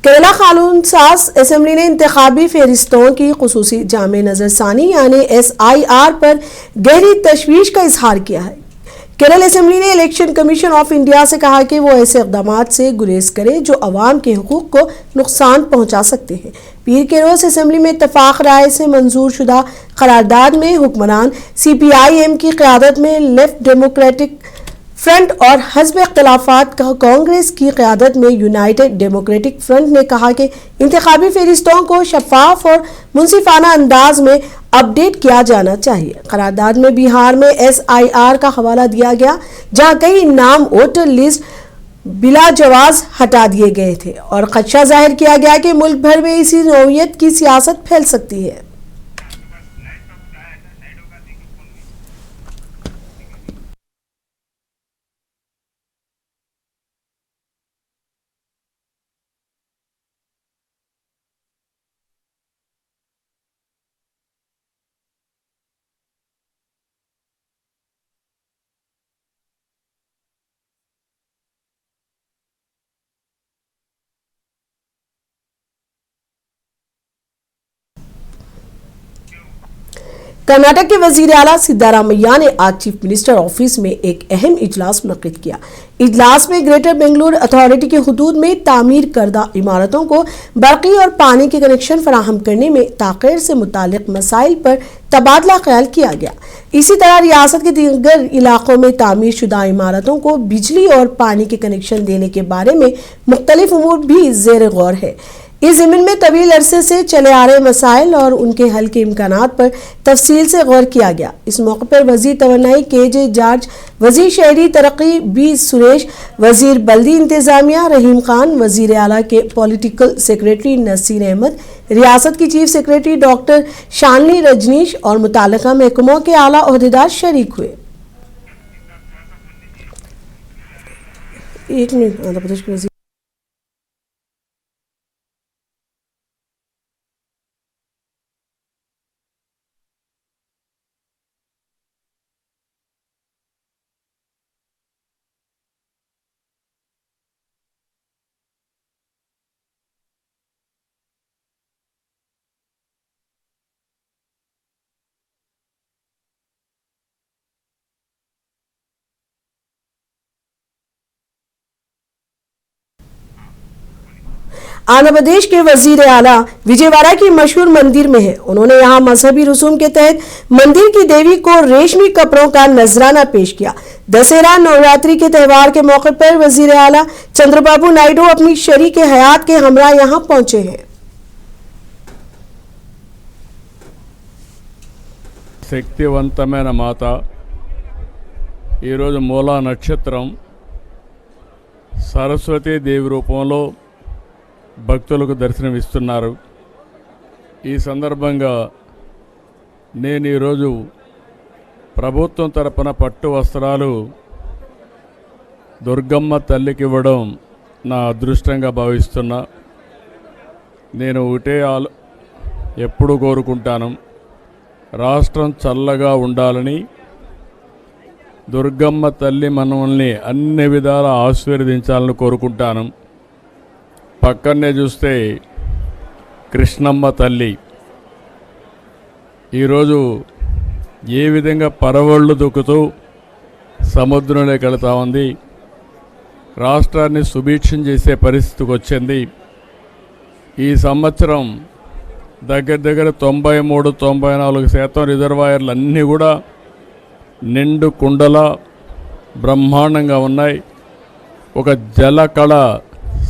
केरला कानून साज असेंबली ने इंतखाबी फहरिस्तों की खुसूसी जामे नजरसानी यानी SIR पर गहरी तशवीश का इजहार किया है। केरल असेंबली ने इलेक्शन कमीशन ऑफ इंडिया से कहा कि वो ऐसे इक़दाम से गुरेज करे जो अवाम के हुकूक को नुकसान पहुंचा सकते हैं। पीर के रोज असेंबली में इत्तफाक राय से मंजूर शुदा करारदाद में हुक्मरान CPIM की क़यादत में लेफ्ट डेमोक्रेटिक फ्रंट और हज़ब इख्तिलाफात का कांग्रेस की क़यादत में यूनाइटेड डेमोक्रेटिक फ्रंट ने कहा कि इंतखाबी फहरिस्तों को शफाफ और मुनसिफाना अंदाज में अपडेट किया जाना चाहिए। करारदाद में बिहार में SIR का हवाला दिया गया, जहां कई नाम वोटर लिस्ट बिला जवाज हटा दिए गए थे और खदशा जाहिर किया गया कि मुल्क भर में इसी नौयत की सियासत फैल सकती है। कर्नाटक के वजीर आला सिद्धारामैया ने आज चीफ मिनिस्टर ऑफिस में एक अहम इजलास मुनक्किद किया। इजलास में ग्रेटर बेंगलुरु अथॉरिटी के हुदूद में तामीर करदा इमारतों को बरक़ी और पानी के कनेक्शन फराहम करने में ताख़ीर से मुतालिक मसाइल पर तबादला ख्याल किया गया। इसी तरह रियासत के दीगर इलाकों में तामीर शुदा इमारतों को बिजली और पानी के कनेक्शन देने के बारे में मुख्तलिफ उमूर भी ज़ेर गौर है। इस ज़मीन में तवील अरसे से चले आ रहे मसाइल और उनके हल के इम्कानात पर तफसील से गौर किया गया। इस मौके पर वजीर तवन्नाई KJ जॉर्ज, वजीर शहरी तरक्की B सुरेश, वजीर बल्दी इंतजामिया रहीम खान, वजीर आला के पॉलिटिकल सेक्रेटरी नसीर अहमद, रियासत की chief secretary doctor Shalini Rajneesh और मुताल्लिका महकमों के आला ओहदेदार शरीक हुए। एक मिनट, आंध्र प्रदेश के वजीर आंध्र प्रदेश के वजीर आला विजयवाड़ा की मशहूर मंदिर में है। उन्होंने यहाँ मजहबी रसूम के तहत मंदिर की देवी को रेशमी कपड़ों का नजराना पेश किया। दशहरा नवरात्रि के त्यौहार के मौके पर वजीर आला चंद्रबाबू नायडू अपनी शरीक हयात के हमरा यहाँ पहुंचे हैं। శక్తివంతమైన మాత ఈరోజు మూలా నక్షత్రం సరస్వతీ దేవి రూపంలో భక్తులకు దర్శనమిస్తున్నారు। ఈ సందర్భంగా నేను ఈరోజు ప్రభుత్వం తరపున పట్టు వస్త్రాలు దుర్గమ్మ తల్లికి ఇవ్వడం నా అదృష్టంగా భావిస్తున్నా। నేను ఒకటే ఎప్పుడు కోరుకుంటాను, రాష్ట్రం చల్లగా ఉండాలని, దుర్గమ్మ తల్లి మనల్ని అన్ని విధాల ఆశీర్వదించాలని కోరుకుంటాను। పక్కనే చూస్తే కృష్ణమ్మ తల్లి ఈరోజు ఏ విధంగా పరవళ్ళు దొక్కుతూ సముద్రంలోకి వెళుతూ ఉంది, రాష్ట్రాన్ని సుభిక్షం చేసే పరిస్థితికి వచ్చింది। ఈ సంవత్సరం దగ్గర 93-94% రిజర్వాయర్లు అన్నీ కూడా నిండు కుండల బ్రహ్మాండంగా ఉన్నాయి। ఒక జలకళ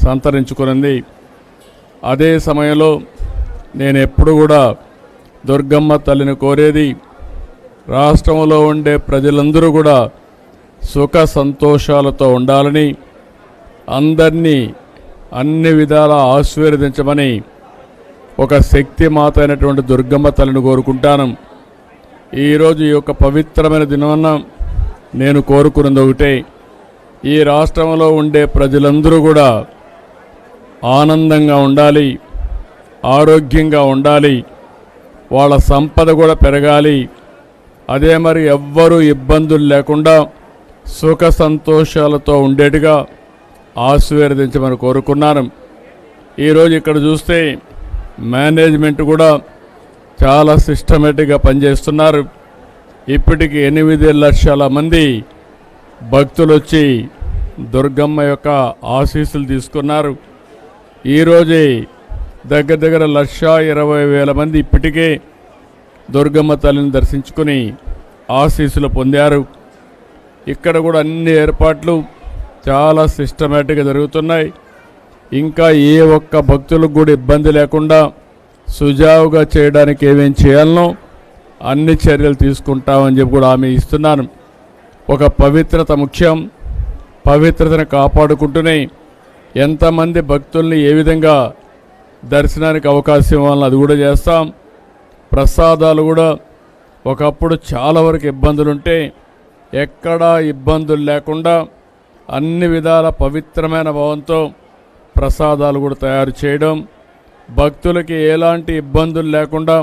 సంతరించుకున్నది। అదే సమయంలో నేను ఎప్పుడు కూడా దుర్గమ్మ తల్లిని కోరేది, రాష్ట్రంలో ఉండే ప్రజలందరూ కూడా సుఖ సంతోషాలతో ఉండాలని, అందరినీ అన్ని విధాల ఆశీర్వదించమని ఒక శక్తి మాత అయినటువంటి దుర్గమ్మ తల్లిని కోరుకుంటాను। ఈరోజు ఈ యొక్క పవిత్రమైన దినాన నేను కోరుకున్నది ఒకటే, ఈ రాష్ట్రంలో ఉండే ప్రజలందరూ కూడా ఆనందంగా ఉండాలి, ఆరోగ్యంగా ఉండాలి, వాళ్ళ సంపద కూడా పెరగాలి, అదే మరి ఎవ్వరూ ఇబ్బందులు లేకుండా సుఖ సంతోషాలతో ఉండేట్టుగా ఆశీర్వదించమని కోరుకున్నాను। ఈరోజు ఇక్కడ చూస్తే మేనేజ్మెంట్ కూడా చాలా సిస్టమేటిక్గా పనిచేస్తున్నారు. ఇప్పటికి 8 లక్షల మంది భక్తులు వచ్చి దుర్గమ్మ యొక్క ఆశీస్సులు తీసుకున్నారు. ఈరోజే దగ్గర 1,20,000 మంది ఇప్పటికే దుర్గమ్మ తల్లిని దర్శించుకుని ఆశీస్సులు పొందారు. ఇక్కడ కూడా అన్ని ఏర్పాట్లు చాలా సిస్టమేటిక్గా జరుగుతున్నాయి. ఇంకా ఏ ఒక్క భక్తులకు కూడా ఇబ్బంది లేకుండా సుజావుగా చేయడానికి ఏమేం చేయాలనో అన్ని చర్యలు తీసుకుంటామని చెప్పి కూడా హామీ ఇస్తున్నాను. ఒక పవిత్రత ముఖ్యం. పవిత్రతను కాపాడుకుంటూనే ఎంతమంది భక్తుల్ని ఏ విధంగా దర్శనానికి అవకాశం ఇవ్వాలని అది కూడా చేస్తాం. ప్రసాదాలు కూడా ఒకప్పుడు చాలా వరకు ఇబ్బందులుంటే ఎక్కడా ఇబ్బందులు లేకుండా అన్ని విధాల పవిత్రమైన భావంతో ప్రసాదాలు కూడా తయారు చేయడం, భక్తులకి ఎలాంటి ఇబ్బందులు లేకుండా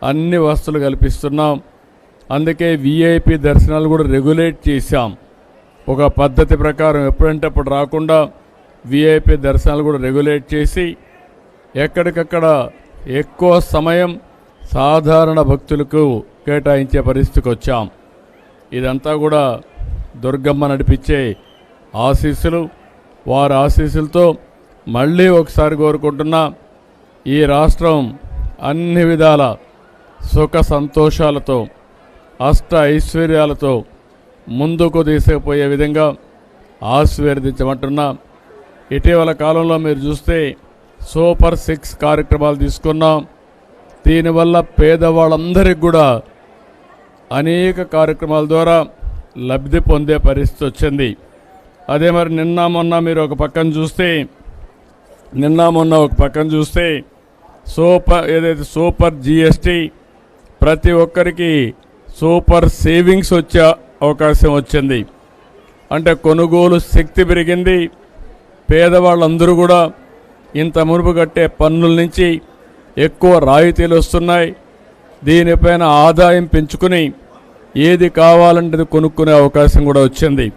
అన్ని వసతులు కల్పిస్తున్నాం. అందుకే విఐపి దర్శనాలు కూడా రెగ్యులేట్ చేశాం. ఒక పద్ధతి ప్రకారం ఎప్పుడంటే అప్పుడు రాకుండా విఐపి దర్శనాలు కూడా రెగ్యులేట్ చేసి ఎక్కడికక్కడ ఎక్కువ సమయం సాధారణ భక్తులకు కేటాయించే పరిస్థితికి వచ్చాం. ఇదంతా కూడా దుర్గమ్మ నడిపించే ఆశీస్సులు. వారి ఆశీస్సులతో మళ్ళీ ఒకసారి కోరుకుంటున్నా, ఈ రాష్ట్రం అన్ని విధాల సుఖ సంతోషాలతో అష్ట ఐశ్వర్యాలతో ముందుకు తీసుకుపోయే విధంగా ఆశీర్వదించమంటున్నా. ఇటీవల కాలంలో మీరు చూస్తే సూపర్ 6 కార్యక్రమాలు తీసుకున్నాం. దీనివల్ల పేదవాళ్ళందరికీ కూడా అనేక కార్యక్రమాల ద్వారా లబ్ధి పొందే పరిస్థితి వచ్చింది. అదే మరి నిన్న మొన్న ఒక పక్కన చూస్తే సూపర్ జిఎస్టీ ప్రతి ఒక్కరికి సూపర్ సేవింగ్స్ వచ్చే అవకాశం వచ్చింది. అంటే కొనుగోలు శక్తి పెరిగింది. పేదవాళ్ళందరూ కూడా ఇంత మునుపు కట్టే పన్నుల నుంచి ఎక్కువ రాయితీలు వస్తున్నాయి. దీనిపైన ఆదాయం పెంచుకుని ఏది కావాలంటే కొనుక్కునే అవకాశం కూడా వచ్చింది.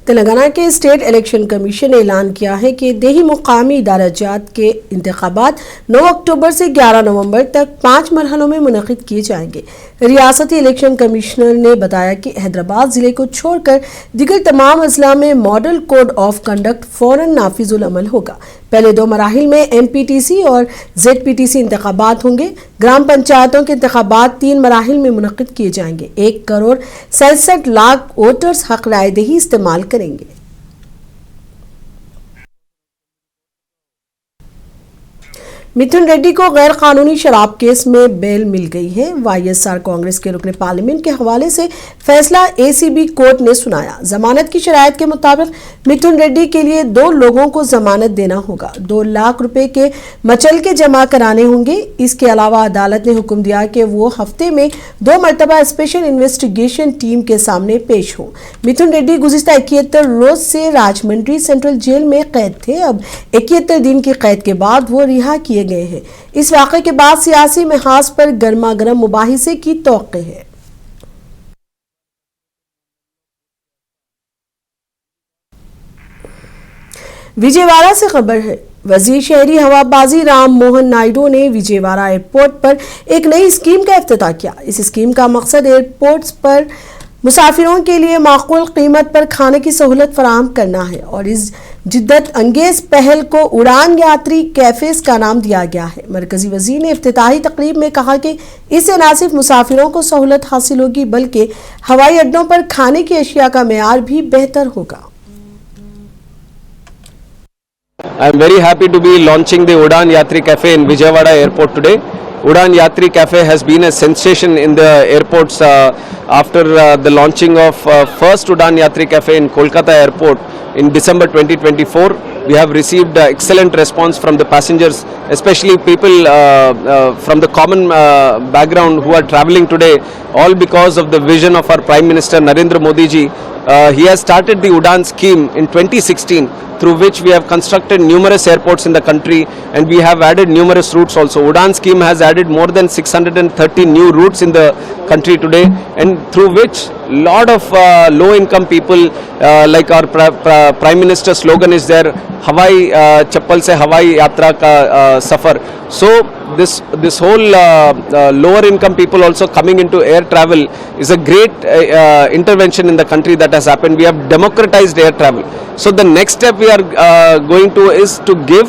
तेलंगाना के स्टेट इलेक्शन कमीशन ने ऐलान किया है कि देही मुकामी दराजात के इंतखाबात 9 अक्टूबर से 11 नवंबर तक 5 मरहलों में मुनक़िद किए जाएंगे। रियासती इलेक्शन कमिश्नर ने बताया कि हैदराबाद ज़िले को छोड़कर दिगर तमाम अजला में मॉडल कोड ऑफ कंडक्ट फ़ौरन नाफिजुल अमल होगा। पहले 2 मराहिल में एमपीटीसी और जेडपीटीसी इंतखाबात होंगे। ग्राम पंचायतों के इंतखाबात 3 मराहिल में मुनक़िद किए जाएंगे। 1,67,00,000 वोटर्स हक रायदही इस्तेमाल करेंगे। मिथुन रेड्डी को गैर कानूनी शराब केस में बेल मिल गई है। वाईएसआर कांग्रेस के रुकन पार्लियामेंट के हवाले से फैसला एसीबी कोर्ट ने सुनाया। जमानत की शरायत के मुताबिक मिथुन रेड्डी के लिए 2 लोगों को जमानत देना होगा। 2 लाख रुपए के मचल के जमा कराने होंगे। इसके अलावा अदालत ने हुक्म दिया कि वो हफ्ते में 2 मरतबा स्पेशल इन्वेस्टिगेशन टीम के सामने पेश हो। मिथुन रेड्डी गुज़िश्ता 71 रोज से राजमंड्री सेंट्रल जेल में कैद थे। अब 71 दिन की कैद के बाद वो रिहा किए गए हैं। इस वाक़े के बाद सियासी महाज पर गर्मा गर्म मुबाहिसे की तौक़्क़े है। विजयवाड़ा से खबर है। वजीर शहरी हवाबाजी राम मोहन नायडू ने विजयवाड़ा एयरपोर्ट पर एक नई स्कीम का इफ्तिताह किया। इस स्कीम का मकसद एयरपोर्ट्स पर मुसाफिरों के लिए माकूल कीमत पर खाने की सहूलत फराहम करना है और इस जिद्दत अंगेज पहल को उड़ान यात्री कैफेज का नाम दिया गया है। मरकजी वजीर ने इफ्तिताही तकरीब में कहा कि इससे न सिर्फ मुसाफिरों को सहूलत हासिल होगी बल्कि हवाई अड्डों पर खाने की अशिया का मेयार भी बेहतर होगा। I am very happy to be launching the Udan Yatri Cafe in Vijayawada Airport today. Udan Yatri Cafe has been a sensation in the airports after the launching of first Udan Yatri Cafe in Kolkata Airport in December 2024. We have received excellent response from the passengers, especially people from the common background who are travelling today, all because of the vision of our Prime Minister Narendra Modi ji He has started the Udan scheme in 2016, through which we have constructed numerous airports in the country, and we have added numerous routes also. Udan scheme has added more than 630 new routes in the country today, and through which lot of low-income people, like our Prime Minister slogan is there, Hawai Chappal se Hawai Yatra ka safar. So this whole lower income people also coming into air travel is a great intervention in the country that has happened. We have democratized air travel. So the next step we are going to is to give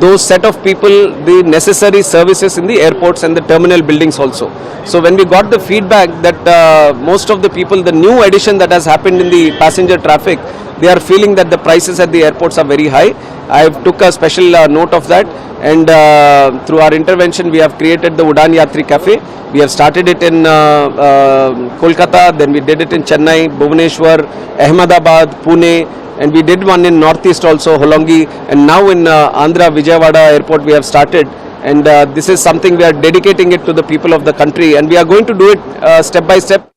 those set of people the necessary services in the airports and the terminal buildings also. So when we got the feedback that most of the people, the new addition that has happened in the passenger traffic, they are feeling that the prices at the airports are very high. I took a special note of that, and through our intervention we have created the Udan Yatri Cafe. We have started it in Kolkata, then we did it in Chennai, Bhubaneswar, Ahmedabad, Pune, and we did one in Northeast also, Holongi, and now in Andhra Vijayawada airport we have started. And this is something we are dedicating it to the people of the country, and we are going to do it step by step.